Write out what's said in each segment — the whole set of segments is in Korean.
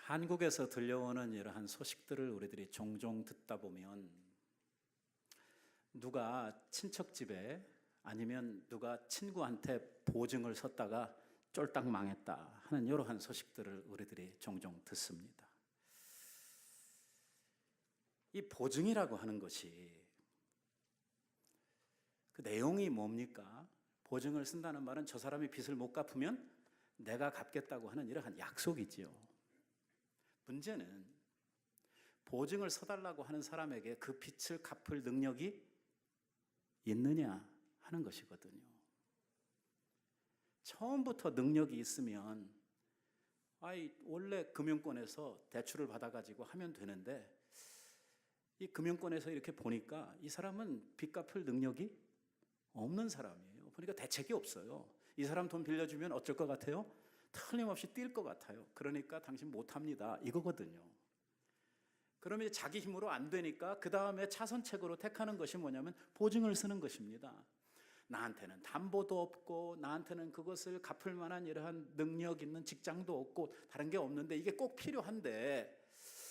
한국에서 들려오는 이러한 소식들을 우리들이 종종 듣다 보면 누가 친척 집에 아니면 누가 친구한테 보증을 섰다가 쫄딱 망했다 하는 이러한 소식들을 우리들이 종종 듣습니다. 이 보증이라고 하는 것이 그 내용이 뭡니까? 보증을 쓴다는 말은 저 사람이 빚을 못 갚으면 내가 갚겠다고 하는 이러한 약속이지요. 문제는 보증을 서달라고 하는 사람에게 그 빚을 갚을 능력이 있느냐 하는 것이거든요. 처음부터 능력이 있으면 원래 금융권에서 대출을 받아가지고 하면 되는데 이 금융권에서 이렇게 보니까 이 사람은 빚 갚을 능력이 없는 사람이에요. 보니까 대책이 없어요. 이 사람 돈 빌려주면 어쩔 것 같아요? 틀림없이 뛸 것 같아요. 그러니까 당신 못합니다. 이거거든요. 그러면 자기 힘으로 안 되니까 그 다음에 차선책으로 택하는 것이 뭐냐면 보증을 쓰는 것입니다. 나한테는 담보도 없고 나한테는 그것을 갚을 만한 이러한 능력 있는 직장도 없고 다른 게 없는데 이게 꼭 필요한데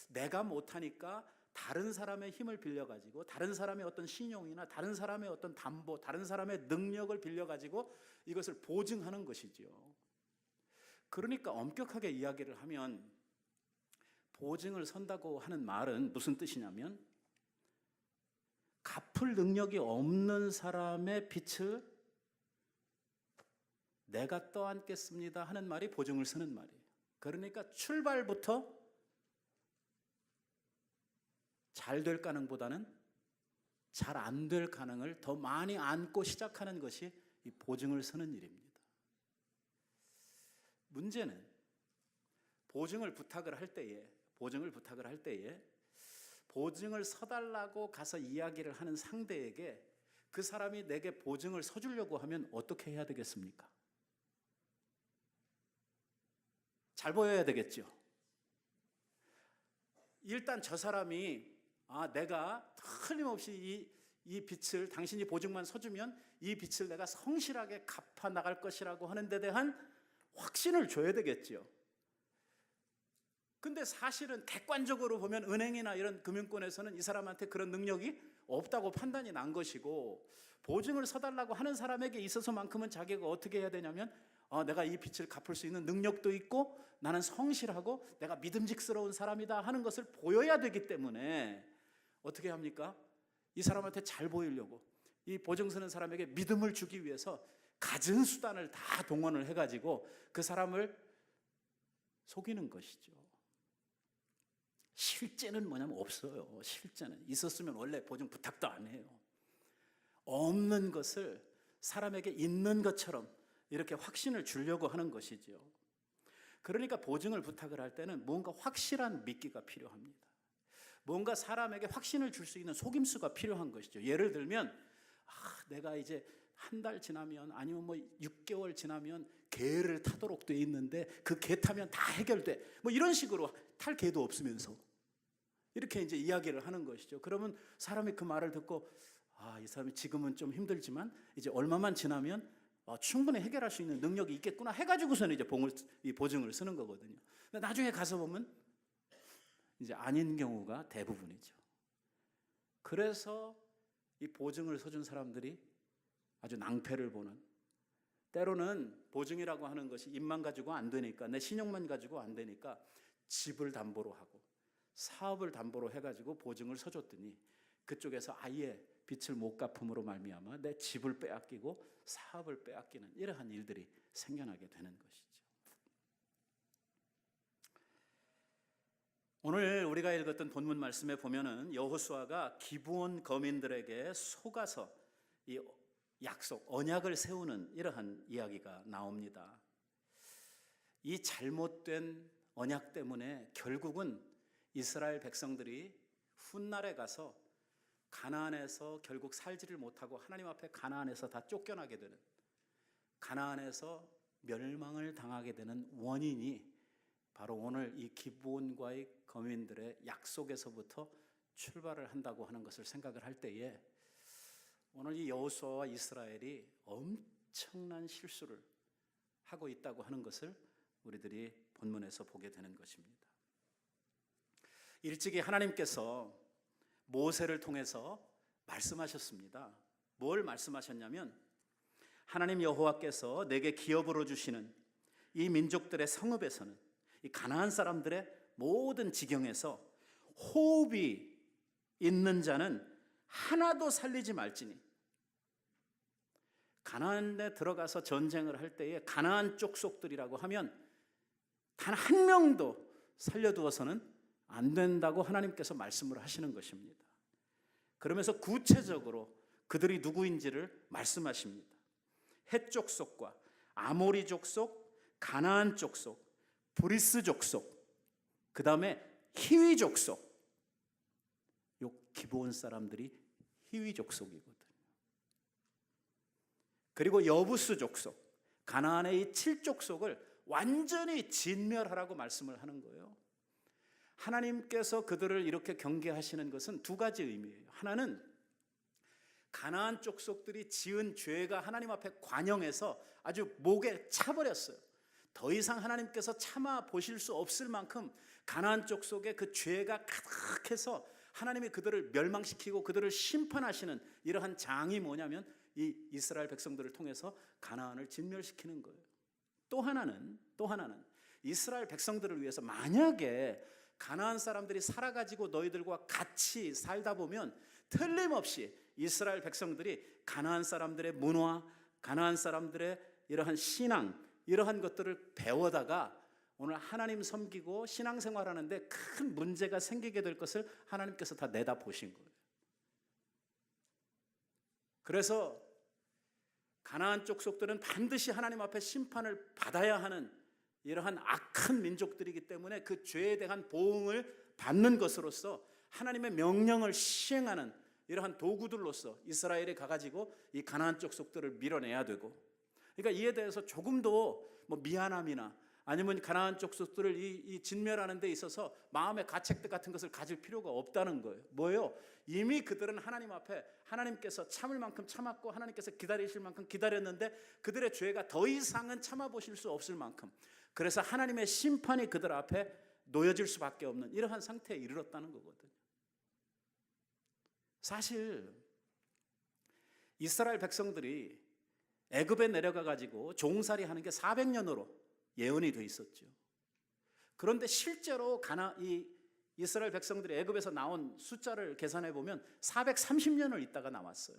내가 못하니까 다른 사람의 힘을 빌려가지고 다른 사람의 어떤 신용이나 다른 사람의 어떤 담보, 다른 사람의 능력을 빌려가지고 이것을 보증하는 것이죠. 그러니까 엄격하게 이야기를 하면 보증을 선다고 하는 말은 무슨 뜻이냐면 갚을 능력이 없는 사람의 빚을 내가 떠안겠습니다 하는 말이 보증을 쓰는 말이에요. 그러니까 출발부터 잘 될 가능보다는 잘 안 될 가능을 더 많이 안고 시작하는 것이 이 보증을 서는 일입니다. 문제는 보증을 부탁을 할 때에 보증을 서달라고 가서 이야기를 하는 상대에게 그 사람이 내게 보증을 서주려고 하면 어떻게 해야 되겠습니까? 잘 보여야 되겠죠. 일단 저 사람이 내가 틀림없이 이 빚을 당신이 보증만 서주면 이 빚을 내가 성실하게 갚아 나갈 것이라고 하는 데 대한 확신을 줘야 되겠죠. 근데 사실은 객관적으로 보면 은행이나 이런 금융권에서는 이 사람한테 그런 능력이 없다고 판단이 난 것이고 보증을 서달라고 하는 사람에게 있어서만큼은 자기가 어떻게 해야 되냐면 내가 이 빚을 갚을 수 있는 능력도 있고 나는 성실하고 내가 믿음직스러운 사람이다 하는 것을 보여야 되기 때문에 어떻게 합니까? 이 사람한테 잘 보이려고 이 보증 서는 사람에게 믿음을 주기 위해서 갖은 수단을 다 동원을 해가지고 그 사람을 속이는 것이죠. 실제는 뭐냐면 없어요. 실제는 있었으면 원래 보증 부탁도 안 해요. 없는 것을 사람에게 있는 것처럼 이렇게 확신을 주려고 하는 것이죠. 그러니까 보증을 부탁을 할 때는 뭔가 확실한 미끼가 필요합니다. 뭔가 사람에게 확신을 줄 수 있는 속임수가 필요한 것이죠. 예를 들면 내가 이제 한 달 지나면 아니면 6개월 지나면 개를 타도록 돼 있는데 그 개 타면 다 해결돼. 이런 식으로 탈 개도 없으면서 이렇게 이제 이야기를 하는 것이죠. 그러면 사람이 그 말을 듣고 이 사람이 지금은 좀 힘들지만 이제 얼마만 지나면 충분히 해결할 수 있는 능력이 있겠구나 해가지고서는 이제 이 보증을 쓰는 거거든요. 근데 나중에 가서 보면 이제 아닌 경우가 대부분이죠. 그래서 이 보증을 서준 사람들이 아주 낭패를 보는, 때로는 보증이라고 하는 것이 입만 가지고 안 되니까 내 신용만 가지고 안 되니까 집을 담보로 하고 사업을 담보로 해가지고 보증을 서줬더니 그쪽에서 아예 빚을 못 갚음으로 말미암아 내 집을 빼앗기고 사업을 빼앗기는 이러한 일들이 생겨나게 되는 것이죠. 오늘 우리가 읽었던 본문 말씀에 보면은 여호수아가 기브온 거민들에게 속아서 이 약속, 언약을 세우는 이러한 이야기가 나옵니다. 이 잘못된 언약 때문에 결국은 이스라엘 백성들이 훗날에 가서 가나안에서 결국 살지를 못하고 하나님 앞에 가나안에서 다 쫓겨나게 되는, 가나안에서 멸망을 당하게 되는 원인이 바로 오늘 이 기브온과의 거민들의 약속에서부터 출발을 한다고 하는 것을 생각을 할 때에 오늘 이 여호수아와 이스라엘이 엄청난 실수를 하고 있다고 하는 것을 우리들이 본문에서 보게 되는 것입니다. 일찍이 하나님께서 모세를 통해서 말씀하셨습니다. 뭘 말씀하셨냐면 하나님 여호와께서 내게 기업으로 주시는 이 민족들의 성읍에서는 이 가나안 사람들의 모든 지경에서 호흡이 있는 자는 하나도 살리지 말지니, 가나안에 들어가서 전쟁을 할 때에 가나안 족속들이라고 하면 단 한 명도 살려두어서는 안 된다고 하나님께서 말씀을 하시는 것입니다. 그러면서 구체적으로 그들이 누구인지를 말씀하십니다. 헷 족속과 아모리 족속, 가나안 족속, 브리스 족속, 그 다음에 히위 족속. 요 기브온 사람들이 히위 족속이거든요. 그리고 여부스 족속, 가나안의 이 7족속을 완전히 진멸하라고 말씀을 하는 거예요. 하나님께서 그들을 이렇게 경계하시는 것은 두 가지 의미예요. 하나는 가나안 족속들이 지은 죄가 하나님 앞에 관영해서 아주 목에 차버렸어요. 더 이상 하나님께서 참아 보실 수 없을 만큼 가나안 족속의 그 죄가 가득해서 하나님이 그들을 멸망시키고 그들을 심판하시는 이러한 장이 뭐냐면 이 이스라엘 백성들을 통해서 가나안을 진멸시키는 거예요. 또 하나는 이스라엘 백성들을 위해서 만약에 가나안 사람들이 살아가지고 너희들과 같이 살다 보면 틀림없이 이스라엘 백성들이 가나안 사람들의 문화, 가나안 사람들의 이러한 신앙, 이러한 것들을 배워다가 오늘 하나님 섬기고 신앙생활하는데 큰 문제가 생기게 될 것을 하나님께서 다 내다보신 거예요. 그래서 가나안 족속들은 반드시 하나님 앞에 심판을 받아야 하는 이러한 악한 민족들이기 때문에 그 죄에 대한 보응을 받는 것으로서 하나님의 명령을 시행하는 이러한 도구들로서 이스라엘이 가가지고 이 가나안 족속들을 밀어내야 되고, 그러니까 이에 대해서 조금도 뭐 미안함이나 아니면 가나안 족속들을 이 진멸하는 데 있어서 마음의 가책들 같은 것을 가질 필요가 없다는 거예요. 뭐예요? 이미 그들은 하나님 앞에 하나님께서 참을 만큼 참았고 하나님께서 기다리실 만큼 기다렸는데 그들의 죄가 더 이상은 참아보실 수 없을 만큼, 그래서 하나님의 심판이 그들 앞에 놓여질 수밖에 없는 이러한 상태에 이르렀다는 거거든요. 사실 이스라엘 백성들이 애굽에 내려가 가지고 종살이 하는 게 400년으로 예언이 돼 있었죠. 그런데 실제로 이 이스라엘 백성들이 애굽에서 나온 숫자를 계산해 보면 430년을 있다가 나왔어요.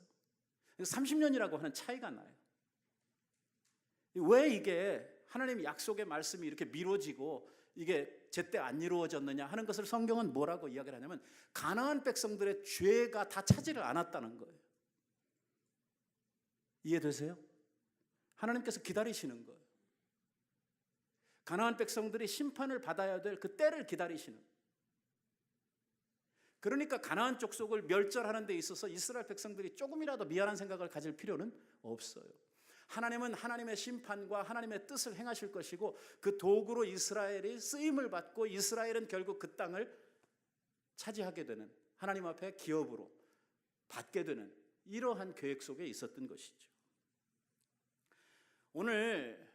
30년이라고 하는 차이가 나요. 왜 이게 하나님 약속의 말씀이 이렇게 미뤄지고 이게 제때 안 이루어졌느냐 하는 것을 성경은 뭐라고 이야기를 하냐면 가나안 백성들의 죄가 다 차지를 않았다는 거예요. 이해되세요? 하나님께서 기다리시는 거예요. 가나안 백성들이 심판을 받아야 될 그 때를 기다리시는. 그러니까 가나안 족속을 멸절하는 데 있어서 이스라엘 백성들이 조금이라도 미안한 생각을 가질 필요는 없어요. 하나님은 하나님의 심판과 하나님의 뜻을 행하실 것이고 그 도구로 이스라엘이 쓰임을 받고 이스라엘은 결국 그 땅을 차지하게 되는, 하나님 앞에 기업으로 받게 되는 이러한 계획 속에 있었던 것이죠. 오늘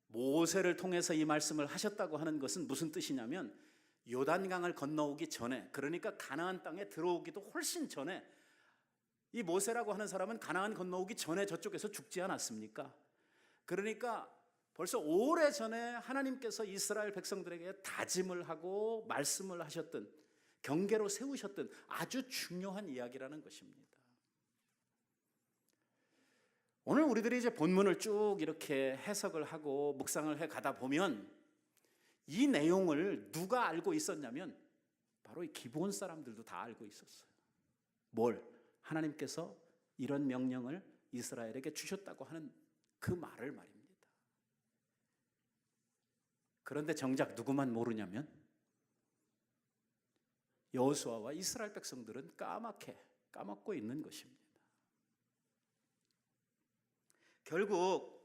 모세를 통해서 이 말씀을 하셨다고 하는 것은 무슨 뜻이냐면 요단강을 건너오기 전에, 그러니까 가나안 땅에 들어오기도 훨씬 전에, 이 모세라고 하는 사람은 가나안 건너오기 전에 저쪽에서 죽지 않았습니까? 그러니까 벌써 오래전에 하나님께서 이스라엘 백성들에게 다짐을 하고 말씀을 하셨던, 경계로 세우셨던 아주 중요한 이야기라는 것입니다. 오늘 우리들이 이제 본문을 쭉 이렇게 해석을 하고 묵상을 해 가다 보면 이 내용을 누가 알고 있었냐면 바로 이 기브온 사람들도 다 알고 있었어요. 뭘? 하나님께서 이런 명령을 이스라엘에게 주셨다고 하는 그 말을 말입니다. 그런데 정작 누구만 모르냐면 여호수아와 이스라엘 백성들은 까먹고 있는 것입니다. 결국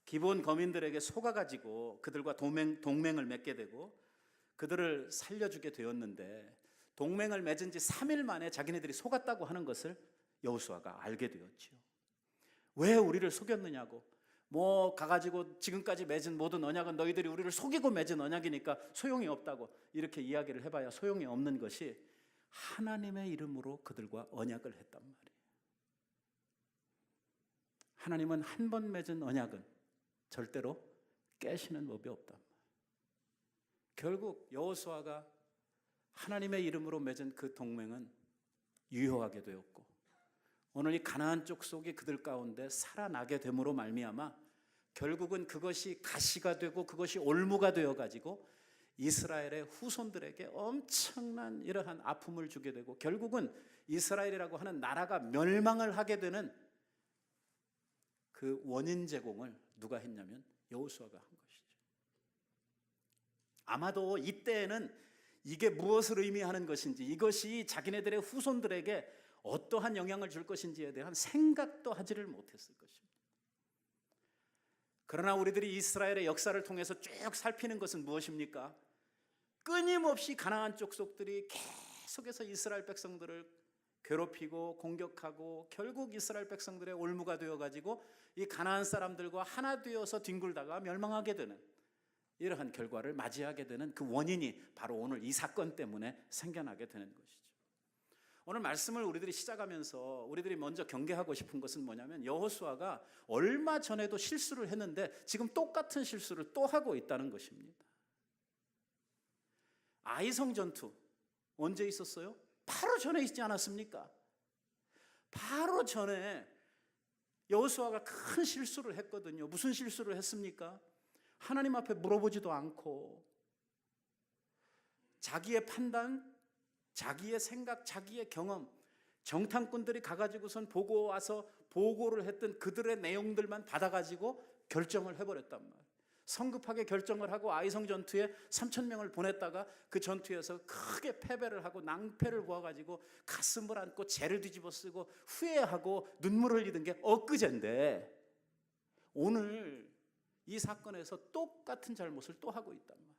기브온 거민들에게 속아가지고 그들과 동맹을 맺게 되고 그들을 살려주게 되었는데, 동맹을 맺은 지 3일 만에 자기네들이 속았다고 하는 것을 여호수아가 알게 되었죠. 왜 우리를 속였느냐고, 뭐 가가지고 지금까지 맺은 모든 언약은 너희들이 우리를 속이고 맺은 언약이니까 소용이 없다고 이렇게 이야기를 해봐야 소용이 없는 것이 하나님의 이름으로 그들과 언약을 했단 말이에요. 하나님은 한 번 맺은 언약은 절대로 깨시는 법이 없단 말이에요. 결국 여호수아가 하나님의 이름으로 맺은 그 동맹은 유효하게 되었고, 오늘 이 가나안 족속이 그들 가운데 살아나게 됨으로 말미암아 결국은 그것이 가시가 되고 그것이 올무가 되어가지고 이스라엘의 후손들에게 엄청난 이러한 아픔을 주게 되고, 결국은 이스라엘이라고 하는 나라가 멸망을 하게 되는 그 원인 제공을 누가 했냐면 여호수아가 한 것이죠. 아마도 이때에는 이게 무엇을 의미하는 것인지, 이것이 자기네들의 후손들에게 어떠한 영향을 줄 것인지에 대한 생각도 하지를 못했을 것입니다. 그러나 우리들이 이스라엘의 역사를 통해서 쭉 살피는 것은 무엇입니까? 끊임없이 가나안 족속들이 계속해서 이스라엘 백성들을 괴롭히고 공격하고 결국 이스라엘 백성들의 올무가 되어가지고 이 가나안 사람들과 하나 되어서 뒹굴다가 멸망하게 되는 이러한 결과를 맞이하게 되는 그 원인이 바로 오늘 이 사건 때문에 생겨나게 되는 것이죠. 오늘 말씀을 우리들이 시작하면서 우리들이 먼저 경계하고 싶은 것은 뭐냐면, 여호수아가 얼마 전에도 실수를 했는데 지금 똑같은 실수를 또 하고 있다는 것입니다. 아이성 전투 언제 있었어요? 바로 전에 있지 않았습니까? 바로 전에 여호수아가 큰 실수를 했거든요. 무슨 실수를 했습니까? 하나님 앞에 물어보지도 않고 자기의 판단, 자기의 생각, 자기의 경험, 정탐꾼들이 가가지고선 보고 와서 보고를 했던 그들의 내용들만 받아가지고 결정을 해버렸단 말이에요. 성급하게 결정을 하고 아이성 전투에 3,000명을 보냈다가 그 전투에서 크게 패배를 하고 낭패를 보아가지고 가슴을 안고 죄를 뒤집어 쓰고 후회하고 눈물을 흘리던 게 엊그제인데, 오늘 이 사건에서 똑같은 잘못을 또 하고 있단 말이에요.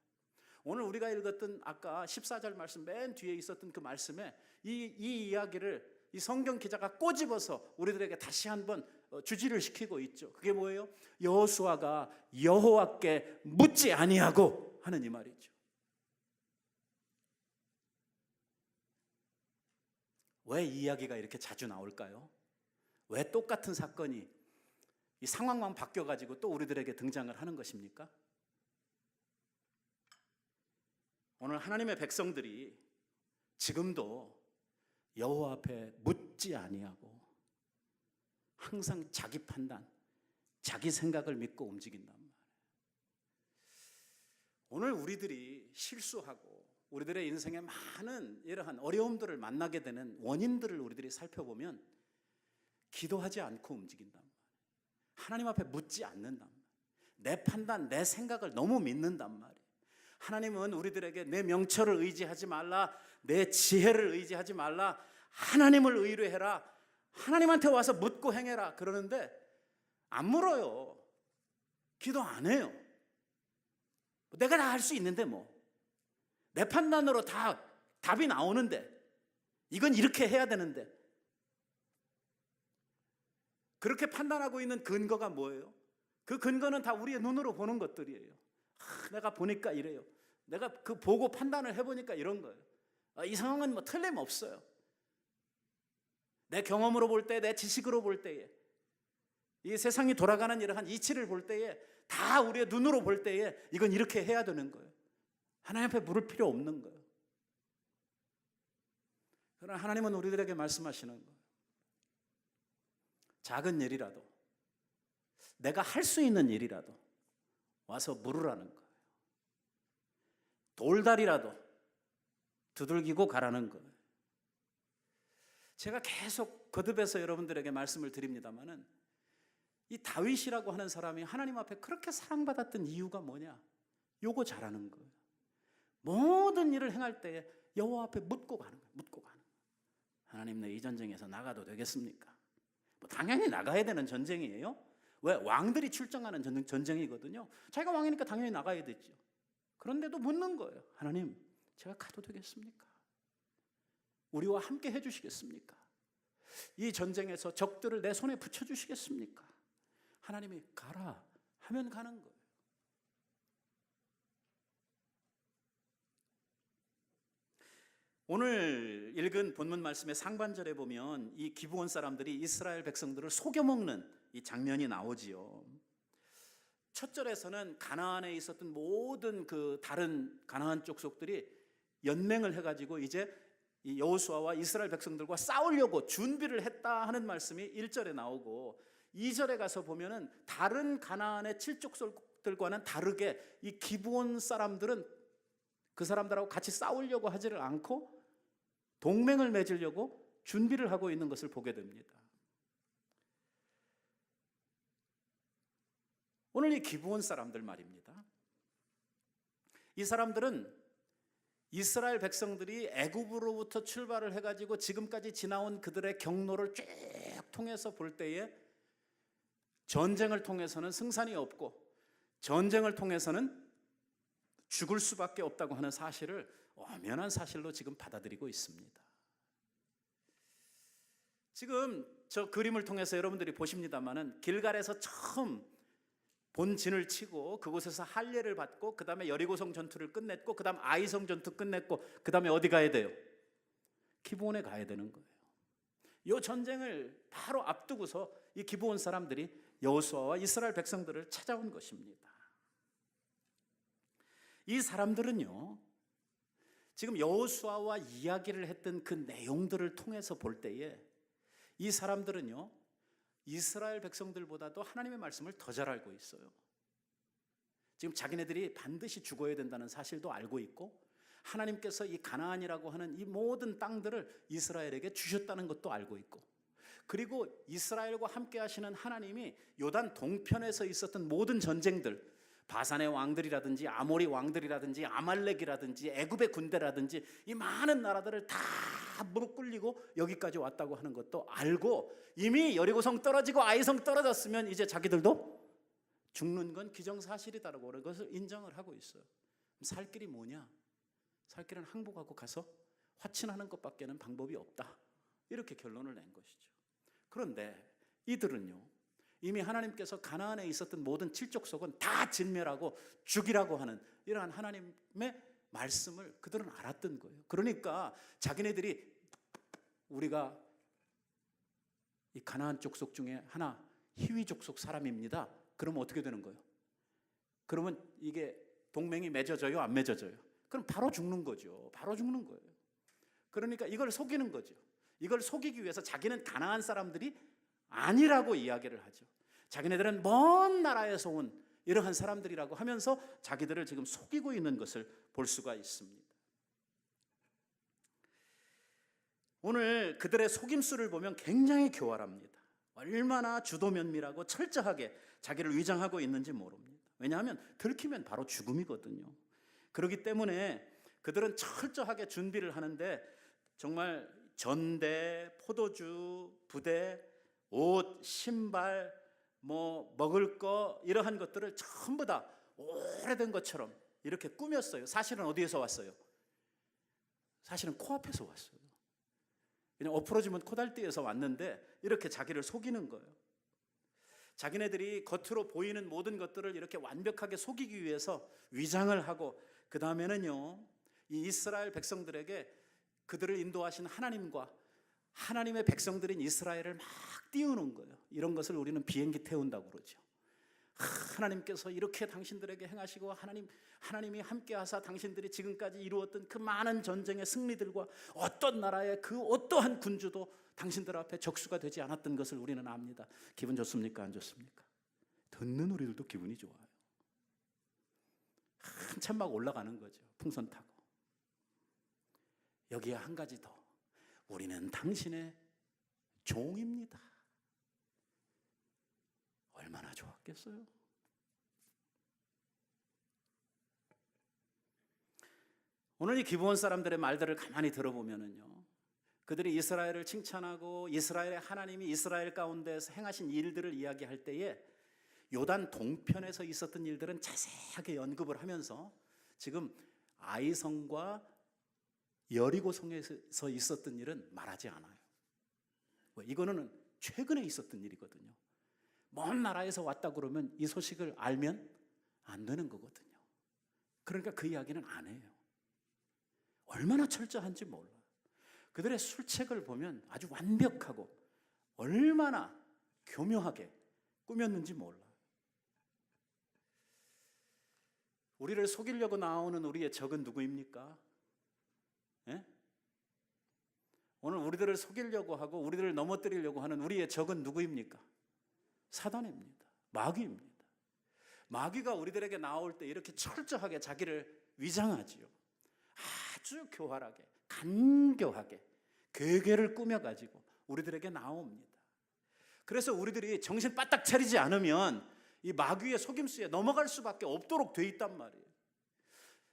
오늘 우리가 읽었던 아까 14절 말씀 맨 뒤에 있었던 그 말씀에 이 이야기를 이 성경 기자가 꼬집어서 우리들에게 다시 한번 주지를 시키고 있죠. 그게 뭐예요? 여호수아가 여호와께 묻지 아니하고 하는 이 말이죠. 왜 이 이야기가 이렇게 자주 나올까요? 왜 똑같은 사건이 이 상황만 바뀌어가지고 또 우리들에게 등장을 하는 것입니까? 오늘 하나님의 백성들이 지금도 여호와 앞에 묻지 아니하고 항상 자기 판단, 자기 생각을 믿고 움직인단 말이에요. 오늘 우리들이 실수하고 우리들의 인생에 많은 이러한 어려움들을 만나게 되는 원인들을 우리들이 살펴보면 기도하지 않고 움직인단 말이에요. 하나님 앞에 묻지 않는단 말이에요. 내 판단, 내 생각을 너무 믿는단 말이에요. 하나님은 우리들에게 내 명철을 의지하지 말라, 내 지혜를 의지하지 말라, 하나님을 의뢰해라, 하나님한테 와서 묻고 행해라 그러는데 안 물어요. 기도 안 해요. 내가 다 할 수 있는데 내 판단으로 다 답이 나오는데, 이건 이렇게 해야 되는데. 그렇게 판단하고 있는 근거가 뭐예요? 그 근거는 다 우리의 눈으로 보는 것들이에요. 내가 보니까 이래요. 내가 그 보고 판단을 해보니까 이런 거예요. 이 상황은 틀림없어요. 내 경험으로 볼 때, 내 지식으로 볼 때에, 이 세상이 돌아가는 이러한 이치를 볼 때에, 다 우리의 눈으로 볼 때에 이건 이렇게 해야 되는 거예요. 하나님 앞에 물을 필요 없는 거예요. 그러나 하나님은 우리들에게 말씀하시는 거예요. 작은 일이라도, 내가 할 수 있는 일이라도 와서 물으라는 거예요. 돌다리라도 두들기고 가라는 거예요. 제가 계속 거듭해서 여러분들에게 말씀을 드립니다마는, 이 다윗이라고 하는 사람이 하나님 앞에 그렇게 사랑받았던 이유가 뭐냐? 요거 잘하는 거예요. 모든 일을 행할 때에 여호와 앞에 묻고 가는 거예요. 묻고 가는 거예요. 하나님, 내 이 전쟁에서 나가도 되겠습니까? 당연히 나가야 되는 전쟁이에요. 왜? 왕들이 출정하는 전쟁이거든요. 자기가 왕이니까 당연히 나가야 되죠. 그런데도 묻는 거예요. 하나님, 제가 가도 되겠습니까? 우리와 함께 해주시겠습니까? 이 전쟁에서 적들을 내 손에 붙여주시겠습니까? 하나님이 가라 하면 가는 거예요. 오늘 읽은 본문 말씀의 상반절에 보면 이 기브온 사람들이 이스라엘 백성들을 속여먹는 이 장면이 나오지요. 첫 절에서는 가나안에 있었던 모든 그 다른 가나안 족속들이 연맹을 해가지고 이제 이 여호수아와 이스라엘 백성들과 싸우려고 준비를 했다 하는 말씀이 1절에 나오고, 2절에 가서 보면은 다른 가나안의 7족속들과는 다르게 이 기브온 사람들은 그 사람들하고 같이 싸우려고 하지를 않고 동맹을 맺으려고 준비를 하고 있는 것을 보게 됩니다. 오늘 이 기브온 사람들 말입니다. 이 사람들은 이스라엘 백성들이 애굽으로부터 출발을 해가지고 지금까지 지나온 그들의 경로를 쭉 통해서 볼 때에 전쟁을 통해서는 승산이 없고 전쟁을 통해서는 죽을 수밖에 없다고 하는 사실을 엄연한 사실로 지금 받아들이고 있습니다. 지금 저 그림을 통해서 여러분들이 보십니다마는 길갈에서 처음 본진을 치고 그곳에서 할례를 받고 그 다음에 여리고성 전투를 끝냈고 그 다음 아이성 전투 끝냈고 그 다음에 어디 가야 돼요? 기브온에 가야 되는 거예요. 이 전쟁을 바로 앞두고서 이 기브온 사람들이 여호수아와 이스라엘 백성들을 찾아온 것입니다. 이 사람들은요, 지금 여호수아와 이야기를 했던 그 내용들을 통해서 볼 때에 이 사람들은요, 이스라엘 백성들보다도 하나님의 말씀을 더 잘 알고 있어요. 지금 자기네들이 반드시 죽어야 된다는 사실도 알고 있고 하나님께서 이 가나안이라고 하는 이 모든 땅들을 이스라엘에게 주셨다는 것도 알고 있고, 그리고 이스라엘과 함께 하시는 하나님이 요단 동편에서 있었던 모든 전쟁들, 바산의 왕들이라든지 아모리 왕들이라든지 아말렉이라든지 애굽의 군대라든지 이 많은 나라들을 다 무릎 꿇리고 여기까지 왔다고 하는 것도 알고, 이미 여리고성 떨어지고 아이성 떨어졌으면 이제 자기들도 죽는 건 기정사실이다라고 그런 것을 인정을 하고 있어요. 살 길이 뭐냐? 살 길은 항복하고 가서 화친하는 것밖에는 방법이 없다, 이렇게 결론을 낸 것이죠. 그런데 이들은요, 이미 하나님께서 가나안에 있었던 모든 7족속은 다 진멸하고 죽이라고 하는 이러한 하나님의 말씀을 그들은 알았던 거예요. 그러니까 자기네들이 우리가 이 가나안 족속 중에 하나 히위 족속 사람입니다. 그러면 어떻게 되는 거예요? 그러면 이게 동맹이 맺어져요? 안 맺어져요? 그럼 바로 죽는 거죠. 바로 죽는 거예요. 그러니까 이걸 속이는 거죠. 이걸 속이기 위해서 자기는 가나안 사람들이 아니라고 이야기를 하죠. 자기네들은 먼 나라에서 온 이러한 사람들이라고 하면서 자기들을 지금 속이고 있는 것을 볼 수가 있습니다. 오늘 그들의 속임수를 보면 굉장히 교활합니다. 얼마나 주도면밀하고 철저하게 자기를 위장하고 있는지 모릅니다. 왜냐하면 들키면 바로 죽음이거든요. 그렇기 때문에 그들은 철저하게 준비를 하는데 정말 전대, 포도주, 부대, 옷, 신발, 먹을 거 이러한 것들을 전부 다 오래된 것처럼 이렇게 꾸몄어요. 사실은 어디에서 왔어요? 사실은 코앞에서 왔어요. 그냥 엎어지면 코달대에서 왔는데 이렇게 자기를 속이는 거예요. 자기네들이 겉으로 보이는 모든 것들을 이렇게 완벽하게 속이기 위해서 위장을 하고, 그 다음에는요, 이 이스라엘 백성들에게 그들을 인도하신 하나님과 하나님의 백성들인 이스라엘을 막 띄우는 거예요. 이런 것을 우리는 비행기 태운다고 그러죠. 하나님께서 이렇게 당신들에게 행하시고 하나님이 함께하사 당신들이 지금까지 이루었던 그 많은 전쟁의 승리들과 어떤 나라의 그 어떠한 군주도 당신들 앞에 적수가 되지 않았던 것을 우리는 압니다. 기분 좋습니까? 안 좋습니까? 듣는 우리들도 기분이 좋아요. 한참 막 올라가는 거죠. 풍선 타고. 여기에 한 가지 더. 우리는 당신의 종입니다. 얼마나 좋았겠어요? 오늘 이 기브온 사람들의 말들을 가만히 들어보면은요, 그들이 이스라엘을 칭찬하고 이스라엘의 하나님이 이스라엘 가운데서 행하신 일들을 이야기할 때에 요단 동편에서 있었던 일들은 자세하게 언급을 하면서 지금 아이성과 여리고성에서 있었던 일은 말하지 않아요. 이거는 최근에 있었던 일이거든요. 먼 나라에서 왔다 그러면 이 소식을 알면 안 되는 거거든요. 그러니까 그 이야기는 안 해요. 얼마나 철저한지 몰라. 그들의 술책을 보면 아주 완벽하고 얼마나 교묘하게 꾸몄는지 몰라. 우리를 속이려고 나오는 우리의 적은 누구입니까? 예? 오늘 우리들을 속이려고 하고 우리들을 넘어뜨리려고 하는 우리의 적은 누구입니까? 사단입니다. 마귀입니다. 마귀가 우리들에게 나올 때 이렇게 철저하게 자기를 위장하지요. 아주 교활하게, 간교하게 괴계를 꾸며가지고 우리들에게 나옵니다. 그래서 우리들이 정신 바짝 차리지 않으면 이 마귀의 속임수에 넘어갈 수밖에 없도록 돼 있단 말이에요.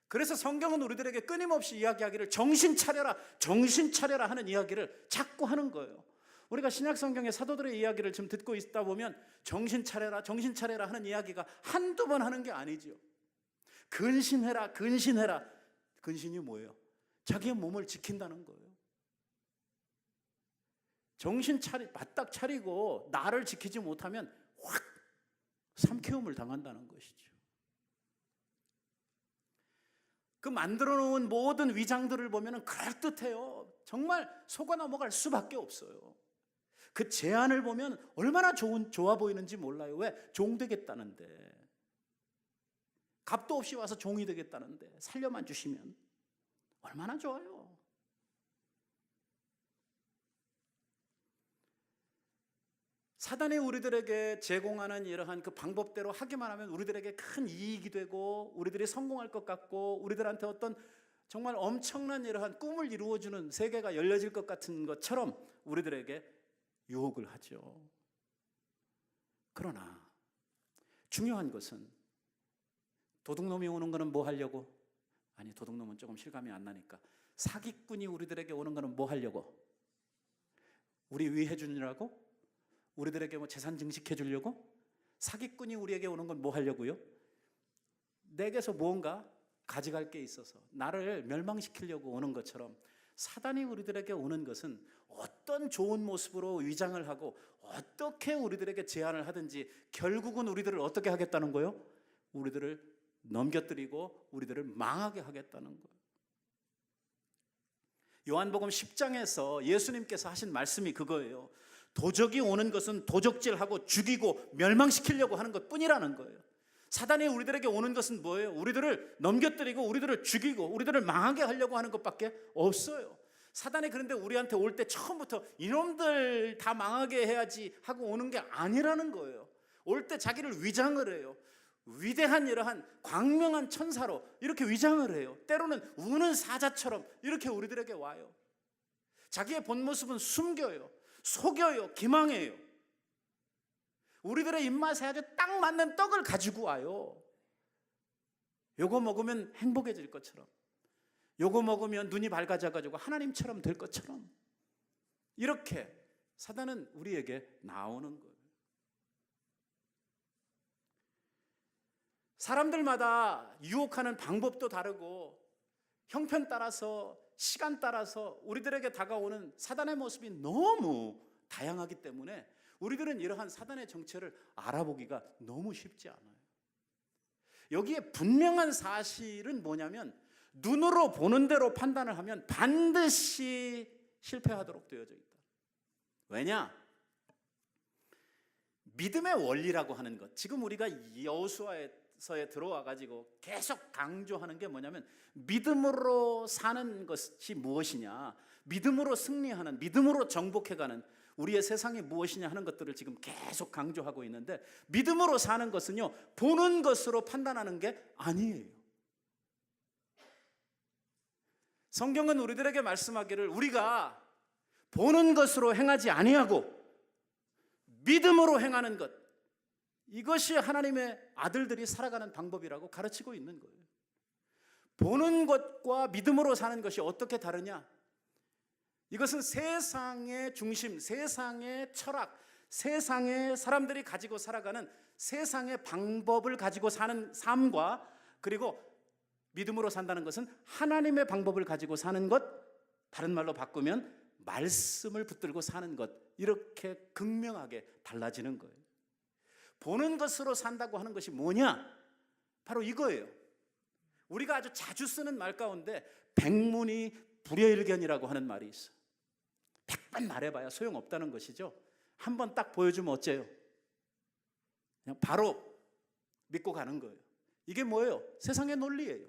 그래서 성경은 우리들에게 끊임없이 이야기하기를 정신 차려라, 정신 차려라 하는 이야기를 자꾸 하는 거예요. 우리가 신약 성경의 사도들의 이야기를 지금 듣고 있다 보면 정신 차려라, 정신 차려라 하는 이야기가 한두 번 하는 게 아니지요. 근신해라, 근신해라. 근신이 뭐예요? 자기의 몸을 지킨다는 거예요. 정신 바짝 차리고 나를 지키지 못하면 확 삼키움을 당한다는 것이죠. 그 만들어 놓은 모든 위장들을 보면 그럴듯해요. 정말 속아 넘어갈 수밖에 없어요. 그 제안을 보면 얼마나 좋아 보이는지 몰라요. 왜? 종 되겠다는데, 값도 없이 와서 종이 되겠다는데 살려만 주시면 얼마나 좋아요. 사단이 우리들에게 제공하는 이러한 그 방법대로 하기만 하면 우리들에게 큰 이익이 되고 우리들이 성공할 것 같고 우리들한테 어떤 정말 엄청난 이러한 꿈을 이루어주는 세계가 열려질 것 같은 것처럼 우리들에게 유혹을 하죠. 그러나 중요한 것은 도둑놈이 오는 거는 뭐 하려고? 아니, 도둑놈은 조금 실감이 안 나니까 사기꾼이 우리들에게 오는 거는 뭐 하려고? 우리 위해 주느라고? 우리들에게 뭐 재산 증식해 주려고? 사기꾼이 우리에게 오는 건 뭐 하려고요? 내게서 뭔가 가져갈 게 있어서 나를 멸망시키려고 오는 것처럼 사단이 우리들에게 오는 것은 어떤 좋은 모습으로 위장을 하고 어떻게 우리들에게 제안을 하든지 결국은 우리들을 어떻게 하겠다는 거예요? 우리들을 넘겨뜨리고 우리들을 망하게 하겠다는 거예요. 요한복음 10장에서 예수님께서 하신 말씀이 그거예요. 도적이 오는 것은 도적질하고 죽이고 멸망시키려고 하는 것뿐이라는 거예요. 사단이 우리들에게 오는 것은 뭐예요? 우리들을 넘겨뜨리고 우리들을 죽이고 우리들을 망하게 하려고 하는 것밖에 없어요. 사단이 그런데 우리한테 올 때 처음부터 이놈들 다 망하게 해야지 하고 오는 게 아니라는 거예요. 올 때 자기를 위장을 해요. 위대한 이러한 광명한 천사로 이렇게 위장을 해요. 때로는 우는 사자처럼 이렇게 우리들에게 와요. 자기의 본 모습은 숨겨요. 속여요. 기망해요. 우리들의 입맛에 아주 딱 맞는 떡을 가지고 와요. 요거 먹으면 행복해질 것처럼, 요거 먹으면 눈이 밝아져가지고 하나님처럼 될 것처럼, 이렇게 사단은 우리에게 나오는 거예요. 사람들마다 유혹하는 방법도 다르고 형편 따라서 시간 따라서 우리들에게 다가오는 사단의 모습이 너무 다양하기 때문에 우리들은 이러한 사단의 정체를 알아보기가 너무 쉽지 않아요. 여기에 분명한 사실은 뭐냐면 눈으로 보는 대로 판단을 하면 반드시 실패하도록 되어져 있다. 왜냐? 믿음의 원리라고 하는 것, 지금 우리가 여호수아서에 들어와 가지고 계속 강조하는 게 뭐냐면 믿음으로 사는 것이 무엇이냐, 믿음으로 승리하는, 믿음으로 정복해가는 우리의 세상이 무엇이냐 하는 것들을 지금 계속 강조하고 있는데, 믿음으로 사는 것은요 보는 것으로 판단하는 게 아니에요. 성경은 우리들에게 말씀하기를 우리가 보는 것으로 행하지 아니하고 믿음으로 행하는 것, 이것이 하나님의 아들들이 살아가는 방법이라고 가르치고 있는 거예요. 보는 것과 믿음으로 사는 것이 어떻게 다르냐? 이것은 세상의 중심, 세상의 철학, 세상의 사람들이 가지고 살아가는 세상의 방법을 가지고 사는 삶과, 그리고 믿음으로 산다는 것은 하나님의 방법을 가지고 사는 것, 다른 말로 바꾸면 말씀을 붙들고 사는 것, 이렇게 극명하게 달라지는 거예요. 보는 것으로 산다고 하는 것이 뭐냐? 바로 이거예요. 우리가 아주 자주 쓰는 말 가운데 백문이 불여일견이라고 하는 말이 있어. 100번 말해봐야 소용없다는 것이죠. 한 번 딱 보여주면 어째요? 그냥 바로 믿고 가는 거예요. 이게 뭐예요? 세상의 논리예요.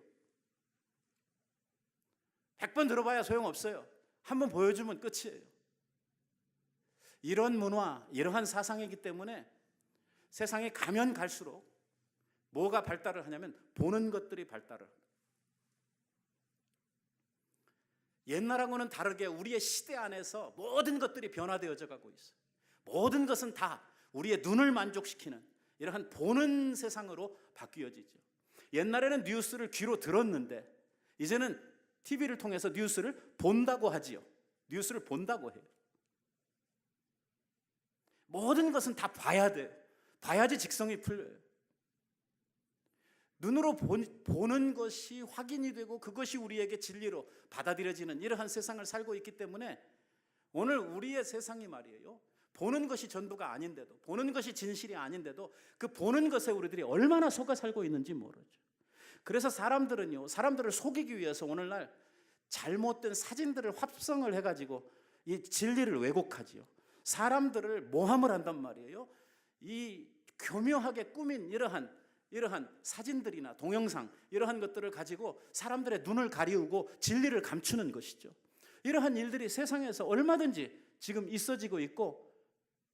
100번 들어봐야 소용없어요. 한 번 보여주면 끝이에요. 이런 문화, 이러한 사상이기 때문에 세상에 가면 갈수록 뭐가 발달을 하냐면 보는 것들이 발달을 합니다. 옛날하고는 다르게 우리의 시대 안에서 모든 것들이 변화되어져 가고 있어요. 모든 것은 다 우리의 눈을 만족시키는 이러한 보는 세상으로 바뀌어지죠. 옛날에는 뉴스를 귀로 들었는데 이제는 TV를 통해서 뉴스를 본다고 하지요. 뉴스를 본다고 해요. 모든 것은 다 봐야 돼요. 봐야지 직성이 풀려요. 눈으로 보는 것이 확인이 되고 그것이 우리에게 진리로 받아들여지는 이러한 세상을 살고 있기 때문에 오늘 우리의 세상이 말이에요. 보는 것이 전부가 아닌데도, 보는 것이 진실이 아닌데도 그 보는 것에 우리들이 얼마나 속아 살고 있는지 모르죠. 그래서 사람들을 속이기 위해서 오늘날 잘못된 사진들을 합성을 해가지고 이 진리를 왜곡하지요. 사람들을 모함을 한단 말이에요. 이 교묘하게 꾸민 이러한 사진들이나 동영상 이러한 것들을 가지고 사람들의 눈을 가리우고 진리를 감추는 것이죠. 이러한 일들이 세상에서 얼마든지 지금 있어지고 있고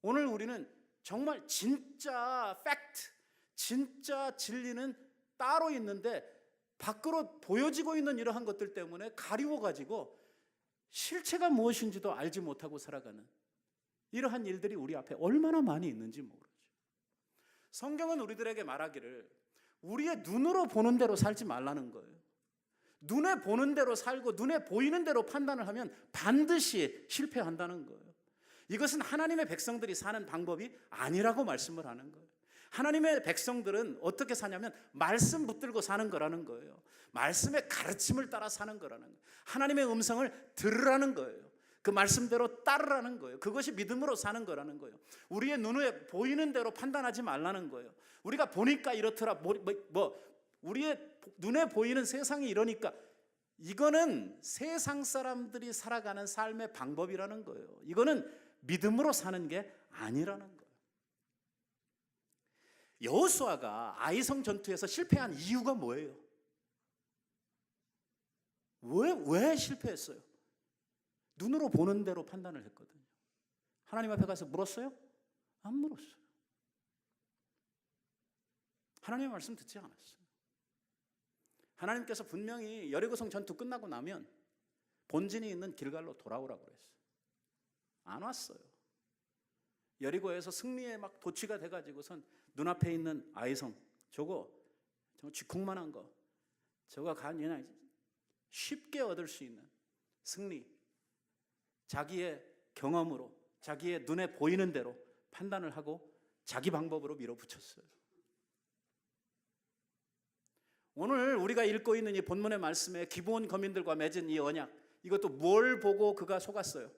오늘 우리는 정말 진짜 팩트, 진짜 진리는 따로 있는데 밖으로 보여지고 있는 이러한 것들 때문에 가리워가지고 실체가 무엇인지도 알지 못하고 살아가는 이러한 일들이 우리 앞에 얼마나 많이 있는지 모르죠. 성경은 우리들에게 말하기를 우리의 눈으로 보는 대로 살지 말라는 거예요. 눈에 보는 대로 살고 눈에 보이는 대로 판단을 하면 반드시 실패한다는 거예요. 이것은 하나님의 백성들이 사는 방법이 아니라고 말씀을 하는 거예요. 하나님의 백성들은 어떻게 사냐면 말씀 붙들고 사는 거라는 거예요. 말씀의 가르침을 따라 사는 거라는 거예요. 하나님의 음성을 들으라는 거예요. 그 말씀대로 따르라는 거예요. 그것이 믿음으로 사는 거라는 거예요. 우리의 눈에 보이는 대로 판단하지 말라는 거예요. 우리가 보니까 이렇더라 우리의 눈에 보이는 세상이 이러니까 이거는 세상 사람들이 살아가는 삶의 방법이라는 거예요. 이거는 믿음으로 사는 게 아니라는 거예요. 여호수아가 아이성 전투에서 실패한 이유가 뭐예요? 왜 실패했어요? 눈으로 보는 대로 판단을 했거든요. 하나님 앞에 가서 물었어요? 안 물었어요. 하나님의 말씀 듣지 않았어요. 하나님께서 분명히 여리고성 전투 끝나고 나면 본진이 있는 길갈로 돌아오라고 그랬어요. 안 왔어요. 여리고에서 승리에 막 도취가 돼가지고선 눈앞에 있는 아이성 저거 쥐콩만한 거 저거 그냥 쉽게 얻을 수 있는 승리 자기의 경험으로 자기의 눈에 보이는 대로 판단을 하고 자기 방법으로 밀어붙였어요. 오늘 우리가 읽고 있는 이 본문의 말씀에 기브온 거민들과 맺은 이 언약 이것도 뭘 보고 그가 속았어요?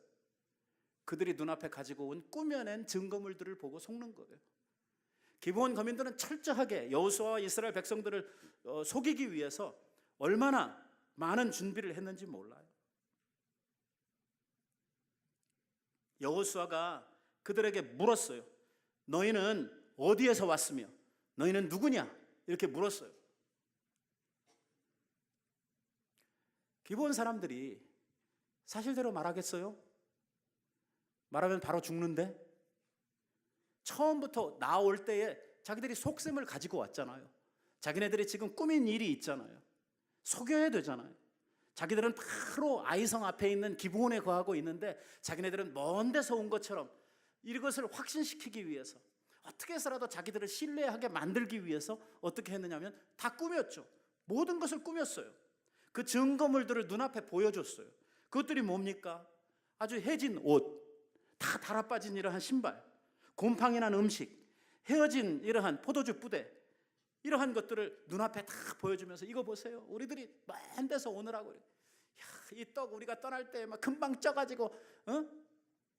그들이 눈앞에 가지고 온 꾸며낸 증거물들을 보고 속는 거예요. 기브온 거민들은 철저하게 여호수아와 이스라엘 백성들을 속이기 위해서 얼마나 많은 준비를 했는지 몰라요. 여호수아가 그들에게 물었어요. 너희는 어디에서 왔으며 너희는 누구냐? 이렇게 물었어요. 기브온 사람들이 사실대로 말하겠어요? 말하면 바로 죽는데 처음부터 나올 때에 자기들이 속셈을 가지고 왔잖아요. 자기네들이 지금 꾸민 일이 있잖아요. 속여야 되잖아요. 자기들은 바로 아이성 앞에 있는 기브온에 거하고 있는데 자기네들은 먼 데서 온 것처럼 이것을 확신시키기 위해서 어떻게 해서라도 자기들을 신뢰하게 만들기 위해서 어떻게 했느냐면 다 꾸몄죠. 모든 것을 꾸몄어요. 그 증거물들을 눈앞에 보여줬어요. 그것들이 뭡니까? 아주 해진 옷, 다 달아빠진 이러한 신발, 곰팡이 난 음식, 헤어진 이러한 포도주 부대, 이러한 것들을 눈앞에 다 보여주면서 이거 보세요. 우리들이 먼 데서 오느라고 이 떡 우리가 떠날 때 막 금방 쪄가지고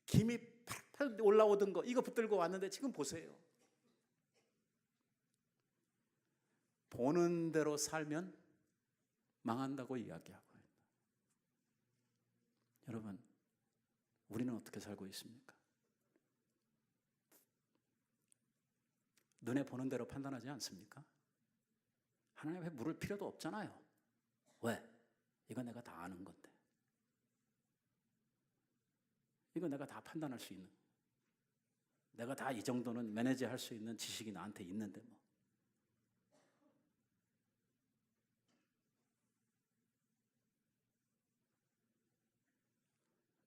김이 팔팔 올라오던 거 이거 붙들고 왔는데 지금 보세요. 보는 대로 살면 망한다고 이야기하고 있다. 여러분, 우리는 어떻게 살고 있습니까? 눈에 보는 대로 판단하지 않습니까? 하나님 앞에 물을 필요도 없잖아요. 왜? 이거 내가 다 아는 건데. 이거 내가 다 판단할 수 있는, 내가 다 이 정도는 매니지할 수 있는 지식이 나한테 있는데 뭐.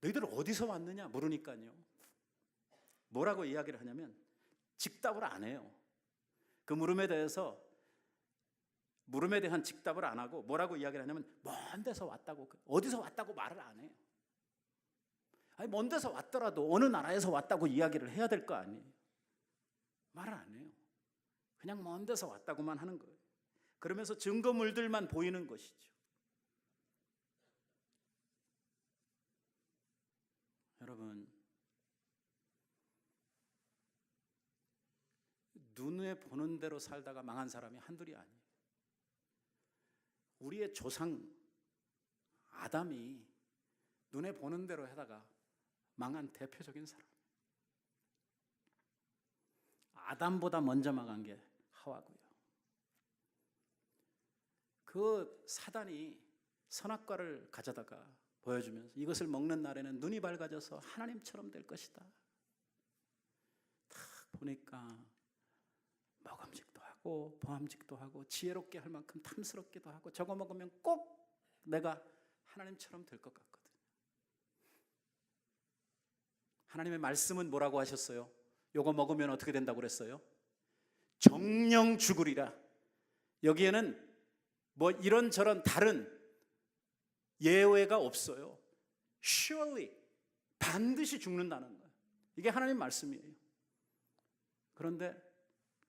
너희들 어디서 왔느냐 물으니까요, 뭐라고 이야기를 하냐면 직답을 안 해요. 그 물음에 대한 직답을 안 하고 뭐라고 이야기를 하냐면 먼 데서 왔다고, 어디서 왔다고 말을 안 해요. 아니, 먼 데서 왔더라도 어느 나라에서 왔다고 이야기를 해야 될 거 아니에요. 말을 안 해요. 그냥 먼 데서 왔다고만 하는 거예요. 그러면서 증거물들만 보이는 것이죠. 여러분, 눈에 보는 대로 살다가 망한 사람이 한둘이 아니에요. 우리의 조상 아담이 눈에 보는 대로 하다가 망한 대표적인 사람. 아담보다 먼저 망한 게 하와고요. 그 사단이 선악과를 가져다가 보여주면서 이것을 먹는 날에는 눈이 밝아져서 하나님처럼 될 것이다. 딱 보니까 먹음직도 하고 보암직도 하고 지혜롭게 할 만큼 탐스럽기도 하고 저거 먹으면 꼭 내가 하나님처럼 될 것 같거든요. 하나님의 말씀은 뭐라고 하셨어요? 요거 먹으면 어떻게 된다고 그랬어요? 정령 죽으리라. 여기에는 뭐 이런저런 다른 예외가 없어요. Surely, 반드시 죽는다는 거예요. 이게 하나님 말씀이에요. 그런데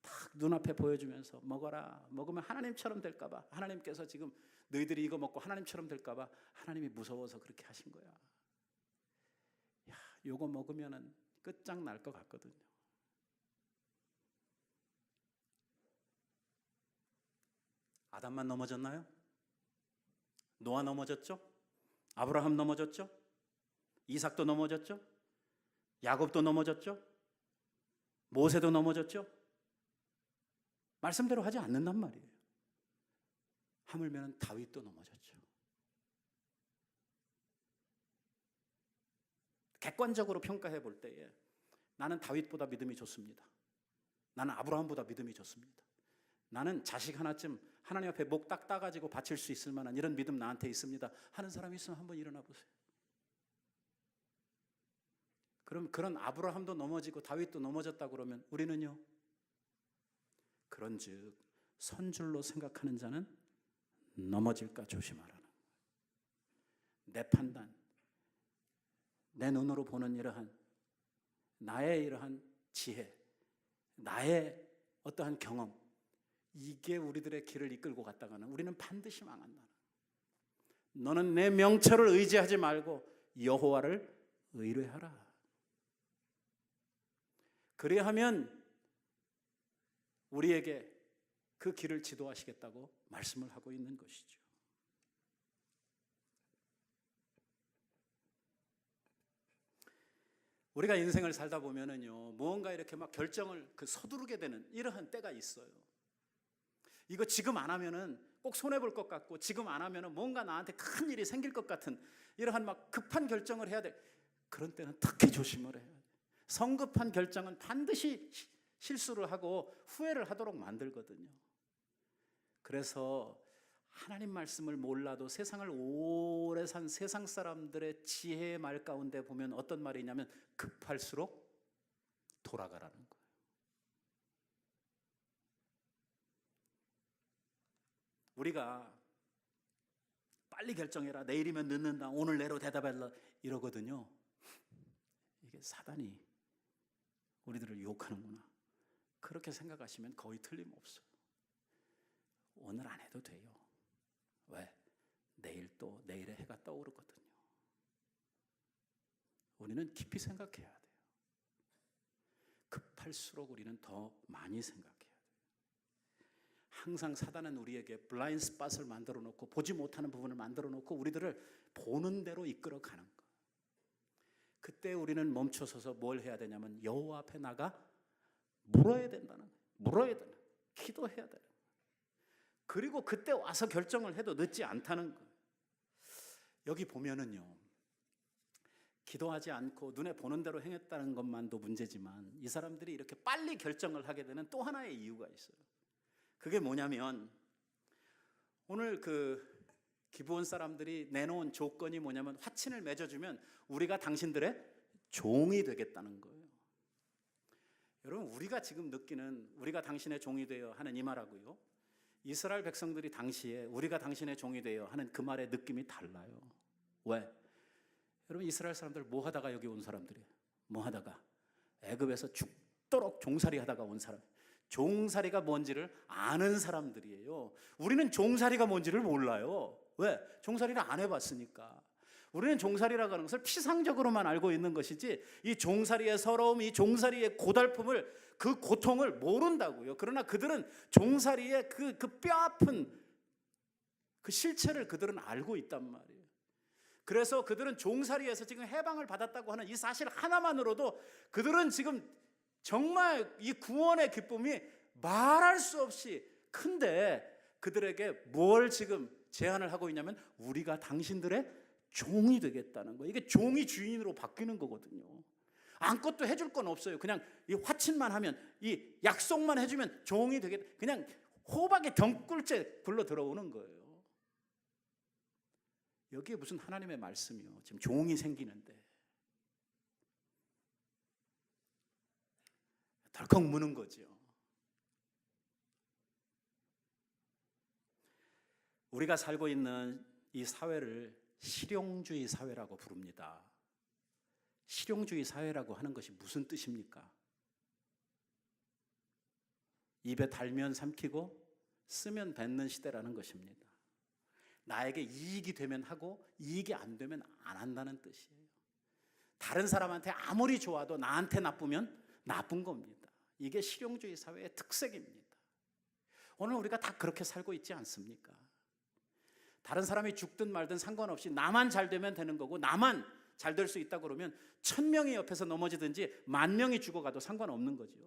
딱 눈앞에 보여주면서 먹어라. 먹으면 하나님처럼 될까 봐. 하나님께서 지금 너희들이 이거 먹고 하나님처럼 될까 봐 하나님이 무서워서 그렇게 하신 거야. 야, 요거 먹으면은 끝장날 것 같거든요. 아담만 넘어졌나요? 노아 넘어졌죠? 아브라함 넘어졌죠? 이삭도 넘어졌죠? 야곱도 넘어졌죠? 모세도 넘어졌죠? 말씀대로 하지 않는단 말이에요. 하물며 다윗도 넘어졌죠. 객관적으로 평가해 볼 때에 나는 다윗보다 믿음이 좋습니다. 나는 아브라함보다 믿음이 좋습니다. 나는 자식 하나쯤 하나님 앞에 목 딱 따가지고 바칠 수 있을 만한 이런 믿음 나한테 있습니다 하는 사람이 있으면 한번 일어나 보세요. 그럼 그런 아브라함도 넘어지고 다윗도 넘어졌다 그러면 우리는요? 그런즉 선줄로 생각하는 자는 넘어질까 조심하라는 거예요. 내 판단, 내 눈으로 보는 이러한 나의 이러한 지혜, 나의 어떠한 경험, 이게 우리들의 길을 이끌고 갔다가는 우리는 반드시 망한다. 너는 내 명철을 의지하지 말고 여호와를 의뢰하라. 그리하면 우리에게 그 길을 지도하시겠다고 말씀을 하고 있는 것이죠. 우리가 인생을 살다 보면은요, 무언가 이렇게 막 결정을 서두르게 되는 이러한 때가 있어요. 이거 지금 안 하면은 꼭 손해볼 것 같고, 지금 안 하면은 뭔가 나한테 큰 일이 생길 것 같은 이러한 막 급한 결정을 해야 돼. 그런 때는 특히 조심을 해야 돼. 성급한 결정은 반드시 실수를 하고 후회를 하도록 만들거든요. 그래서 하나님 말씀을 몰라도 세상을 오래 산 세상 사람들의 지혜의 말 가운데 보면 어떤 말이 있냐면 급할수록 돌아가라는 거예요. 우리가 빨리 결정해라, 내일이면 늦는다, 오늘 내로 대답해라 이러거든요. 이게 사단이 우리들을 유혹하는구나, 그렇게 생각하시면 거의 틀림없어요. 오늘 안 해도 돼요. 왜? 내일 또 내일의 해가 떠오르거든요. 우리는 깊이 생각해야 돼요. 급할수록 우리는 더 많이 생각해야 돼요. 항상 사단은 우리에게 블라인드 스팟을 만들어 놓고 보지 못하는 부분을 만들어 놓고 우리들을 보는 대로 이끌어 가는 거. 그때 우리는 멈춰서서 뭘 해야 되냐면 여호와 앞에 나가 물어야 된다는 거예요. 물어야 되는 거예요. 기도해야 되는 거예요. 그리고 그때 와서 결정을 해도 늦지 않다는 거예요. 여기 보면은요, 기도하지 않고 눈에 보는 대로 행했다는 것만도 문제지만 이 사람들이 이렇게 빨리 결정을 하게 되는 또 하나의 이유가 있어요. 그게 뭐냐면 오늘 기브온 사람들이 내놓은 조건이 뭐냐면 화친을 맺어주면 우리가 당신들의 종이 되겠다는 거예요. 여러분, 우리가 지금 느끼는 우리가 당신의 종이 되어 하는 이 말하고요, 이스라엘 백성들이 당시에 우리가 당신의 종이 되어 하는 그 말의 느낌이 달라요. 왜? 여러분, 이스라엘 사람들 뭐 하다가 여기 온 사람들이에요? 뭐 하다가 애굽에서 죽도록 종살이 하다가 온 사람, 종살이가 뭔지를 아는 사람들이에요. 우리는 종살이가 뭔지를 몰라요. 왜? 종살이를 안 해봤으니까. 우리는 종살이라고 하는 것을 피상적으로만 알고 있는 것이지 이 종살이의 서러움, 이 종살이의 고달픔을, 그 고통을 모른다고요. 그러나 그들은 종살이의 그 뼈아픈 그 실체를 그들은 알고 있단 말이에요. 그래서 그들은 종살이에서 지금 해방을 받았다고 하는 이 사실 하나만으로도 그들은 지금 정말 이 구원의 기쁨이 말할 수 없이 큰데, 그들에게 뭘 지금 제안을 하고 있냐면 우리가 당신들의 종이 되겠다는 거예요. 이게 종이 주인으로 바뀌는 거거든요. 아무것도 해줄 건 없어요. 그냥 이 화친만 하면, 이 약속만 해주면 종이 되겠다. 그냥 호박에 덩굴째 굴러 들어오는 거예요. 여기에 무슨 하나님의 말씀이요, 지금 종이 생기는데 덜컥 무는 거죠. 우리가 살고 있는 이 사회를 실용주의 사회라고 부릅니다. 실용주의 사회라고 하는 것이 무슨 뜻입니까? 입에 달면 삼키고 쓰면 뱉는 시대라는 것입니다. 나에게 이익이 되면 하고 이익이 안 되면 안 한다는 뜻이에요. 다른 사람한테 아무리 좋아도 나한테 나쁘면 나쁜 겁니다. 이게 실용주의 사회의 특색입니다. 오늘 우리가 다 그렇게 살고 있지 않습니까? 다른 사람이 죽든 말든 상관없이 나만 잘 되면 되는 거고, 나만 잘 될 수 있다 그러면 1000명이 옆에서 넘어지든지 10,000명이 죽어가도 상관없는 거죠.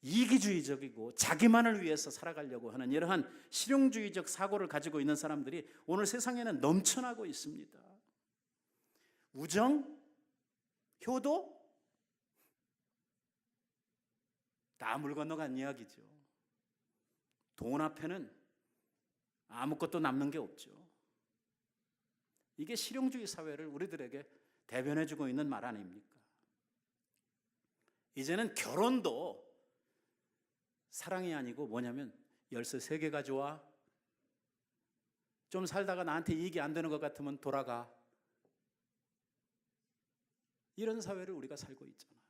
이기주의적이고 자기만을 위해서 살아가려고 하는 이러한 실용주의적 사고를 가지고 있는 사람들이 오늘 세상에는 넘쳐나고 있습니다. 우정, 효도, 다 물 건너간 이야기죠. 돈 앞에는 아무것도 남는 게 없죠. 이게 실용주의 사회를 우리들에게 대변해주고 있는 말 아닙니까? 이제는 결혼도 사랑이 아니고 뭐냐면 열쇠 3개 가져와, 좀 살다가 나한테 이익이 안 되는 것 같으면 돌아가, 이런 사회를 우리가 살고 있잖아요.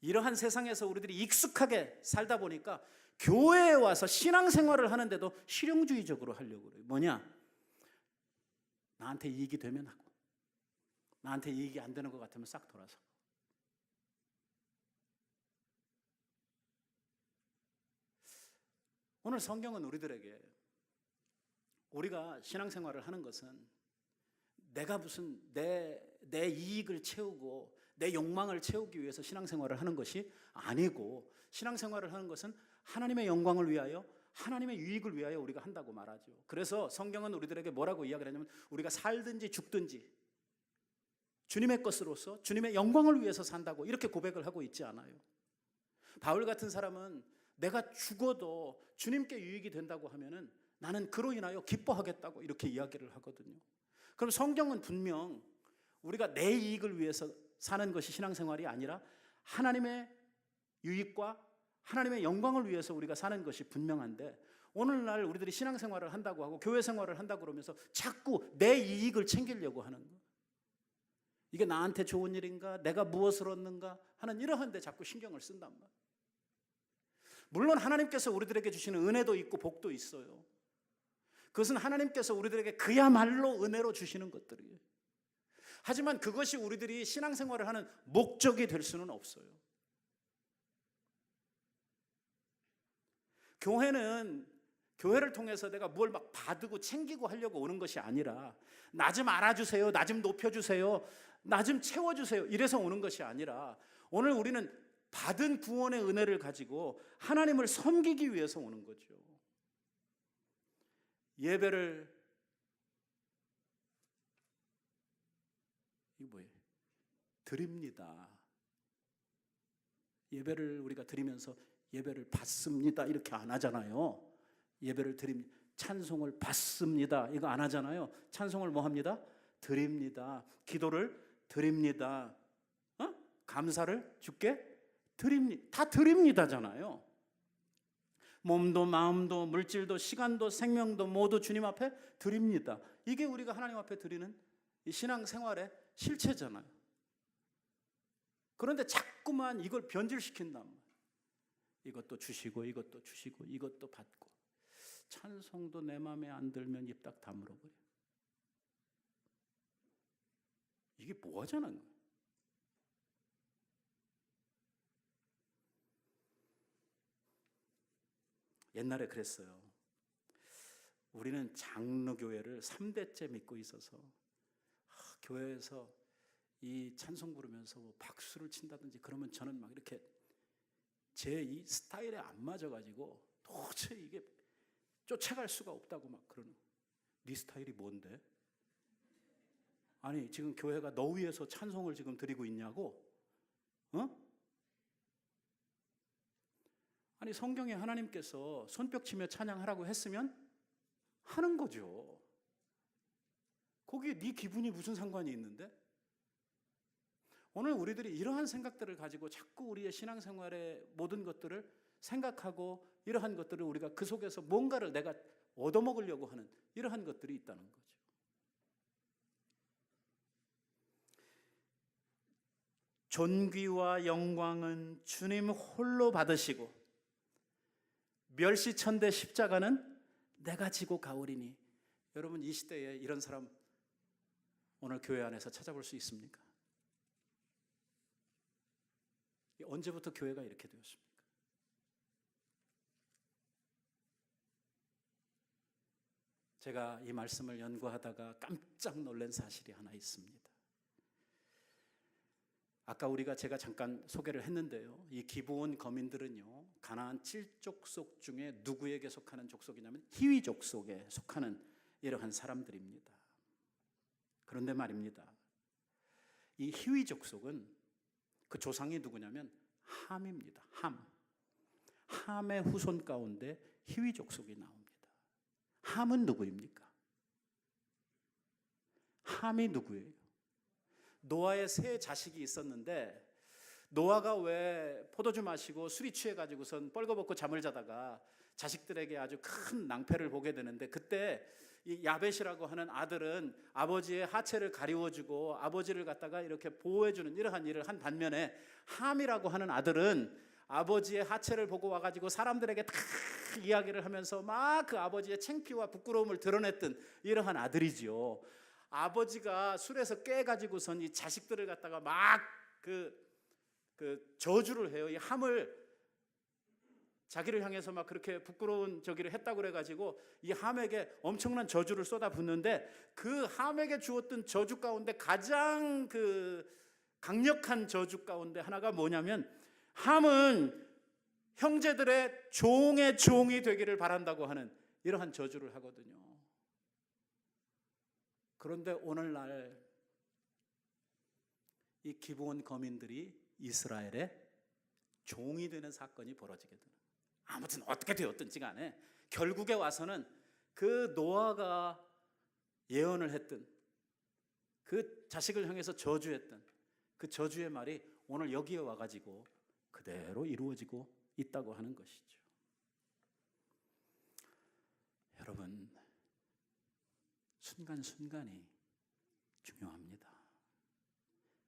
이러한 세상에서 우리들이 익숙하게 살다 보니까 교회에 와서 신앙생활을 하는데도 실용주의적으로 하려고 그래요. 뭐냐? 나한테 이익이 되면 하고, 나한테 이익이 안 되는 것 같으면 싹 돌아서. 오늘 성경은 우리들에게, 우리가 신앙생활을 하는 것은 내가 무슨 내 이익을 채우고 내 욕망을 채우기 위해서 신앙생활을 하는 것이 아니고, 신앙생활을 하는 것은 하나님의 영광을 위하여, 하나님의 유익을 위하여 우리가 한다고 말하죠. 그래서 성경은 우리들에게 뭐라고 이야기를 하냐면 우리가 살든지 죽든지 주님의 것으로서 주님의 영광을 위해서 산다고 이렇게 고백을 하고 있지 않아요. 바울 같은 사람은 내가 죽어도 주님께 유익이 된다고 하면은 나는 그로 인하여 기뻐하겠다고 이렇게 이야기를 하거든요. 그럼 성경은 분명 우리가 내 이익을 위해서 사는 것이 신앙생활이 아니라 하나님의 유익과 하나님의 영광을 위해서 우리가 사는 것이 분명한데, 오늘날 우리들이 신앙생활을 한다고 하고 교회 생활을 한다고 그러면서 자꾸 내 이익을 챙기려고 하는 거, 이게 나한테 좋은 일인가, 내가 무엇을 얻는가 하는 이러한 데 자꾸 신경을 쓴단 말이에요. 물론 하나님께서 우리들에게 주시는 은혜도 있고 복도 있어요. 그것은 하나님께서 우리들에게 그야말로 은혜로 주시는 것들이에요. 하지만 그것이 우리들이 신앙생활을 하는 목적이 될 수는 없어요. 교회를 통해서 내가 뭘 막 받고 챙기고 하려고 오는 것이 아니라, 나 좀 알아주세요, 나 좀 높여주세요, 나 좀 채워주세요, 이래서 오는 것이 아니라, 오늘 우리는 받은 구원의 은혜를 가지고 하나님을 섬기기 위해서 오는 거죠. 예배를, 이게 뭐예요? 드립니다. 예배를 우리가 드리면서 예배를 받습니다 이렇게 안 하잖아요. 예배를 드립니다, 찬송을 받습니다 이거 안 하잖아요. 찬송을 뭐 합니다? 드립니다. 기도를 드립니다. 감사를 주께 드립니다. 다 드립니다잖아요. 몸도 마음도 물질도 시간도 생명도 모두 주님 앞에 드립니다. 이게 우리가 하나님 앞에 드리는 이 신앙생활의 실체잖아요. 그런데 자꾸만 이걸 변질시킨단 말이에요. 이것도 주시고 이것도 주시고 이것도 받고, 찬송도 내 마음에 안 들면 입 딱 다물어버려. 이게 뭐 하자는 거예요? 옛날에 그랬어요. 우리는 장로교회를 3대째 믿고 있어서 교회에서 이 찬송 부르면서 뭐 박수를 친다든지 그러면 저는 막 이렇게 제 이 스타일에 안 맞아가지고 도저히 이게 쫓아갈 수가 없다고 막 그러는. 네 스타일이 뭔데? 아니 지금 교회가 너 위해서 찬송을 지금 드리고 있냐고? 아니 성경에 하나님께서 손뼉치며 찬양하라고 했으면 하는 거죠. 거기에 네 기분이 무슨 상관이 있는데? 오늘 우리들이 이러한 생각들을 가지고 자꾸 우리의 신앙생활의 모든 것들을 생각하고, 이러한 것들을 우리가 그 속에서 뭔가를 내가 얻어먹으려고 하는 이러한 것들이 있다는 거죠. 존귀와 영광은 주님 홀로 받으시고 멸시천대 십자가는 내가 지고 가오리니. 여러분 이 시대에 이런 사람 오늘 교회 안에서 찾아볼 수 있습니까? 언제부터 교회가 이렇게 되었습니까? 제가 이 말씀을 연구하다가 깜짝 놀란 사실이 하나 있습니다. 아까 제가 잠깐 소개를 했는데요, 이 기브온 거민들은요, 가나안 7족속 중에 누구에게 속하는 족속이냐면 히위 족속에 속하는 이러한 사람들입니다. 그런데 말입니다, 이 히위 족속은 그 조상이 누구냐면 함입니다. 함의 후손 가운데 히위 족속이 나옵니다. 함은 누구입니까? 함이 누구예요? 노아의 세 자식이 있었는데, 노아가 왜 포도주 마시고 술이 취해가지고선 뻘거벗고 잠을 자다가 자식들에게 아주 큰 낭패를 보게 되는데, 그때 이 야벳이라고 하는 아들은 아버지의 하체를 가리워주고 아버지를 갖다가 이렇게 보호해주는 이러한 일을 한 반면에, 함이라고 하는 아들은 아버지의 하체를 보고 와가지고 사람들에게 다 이야기를 하면서 막 그 아버지의 창피와 부끄러움을 드러냈던 이러한 아들이지요. 아버지가 술에서 깨가지고선 이 자식들을 갖다가 막 그 저주를 해요. 이 함을 자기를 향해서 막 그렇게 부끄러운 저기를 했다고 그래가지고 이 함에게 엄청난 저주를 쏟아붓는데, 그 함에게 주었던 저주 가운데 가장 그 강력한 저주 가운데 하나가 뭐냐면, 함은 형제들의 종의 종이 되기를 바란다고 하는 이러한 저주를 하거든요. 그런데 오늘날 이 기브온 거민들이 이스라엘의 종이 되는 사건이 벌어지게 되는, 아무튼 어떻게 되었든지 간에 결국에 와서는 그 노아가 예언을 했던, 그 자식을 향해서 저주했던 그 저주의 말이 오늘 여기에 와가지고 그대로 이루어지고 있다고 하는 것이죠. 여러분, 순간순간이 중요합니다.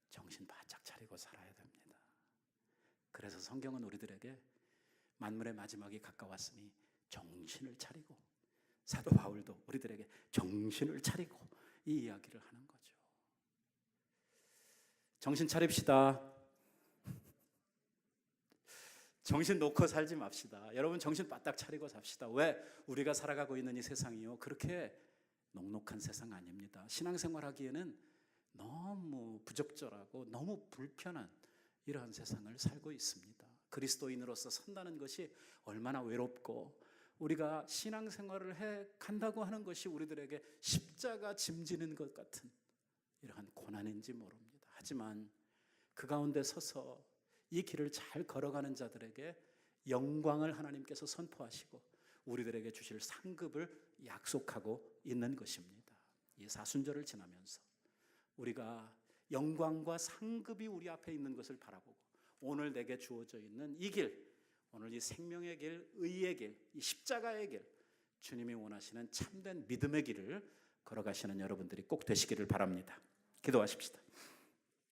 정신 바짝 차리고 살아야 됩니다. 그래서 성경은 우리들에게 만물의 마지막이 가까웠으니 정신을 차리고, 사도 바울도 우리들에게 정신을 차리고 이 이야기를 하는 거죠. 정신 차립시다. 정신 놓고 살지 맙시다. 여러분 정신 바짝 차리고 삽시다. 왜? 우리가 살아가고 있는 이 세상이요, 그렇게 녹록한 세상 아닙니다. 신앙생활하기에는 너무 부적절하고 너무 불편한 이러한 세상을 살고 있습니다. 그리스도인으로서 산다는 것이 얼마나 외롭고, 우리가 신앙생활을 해 간다고 하는 것이 우리들에게 십자가 짐지는 것 같은 이러한 고난인지 모릅니다. 하지만 그 가운데 서서 이 길을 잘 걸어가는 자들에게 영광을 하나님께서 선포하시고 우리들에게 주실 상급을 약속하고 있는 것입니다. 이 사순절을 지나면서 우리가 영광과 상급이 우리 앞에 있는 것을 바라보고, 오늘 내게 주어져 있는 이 길, 오늘 이 생명의 길, 의의 길, 이 십자가의 길, 주님이 원하시는 참된 믿음의 길을 걸어가시는 여러분들이 꼭 되시기를 바랍니다. 기도하십시다.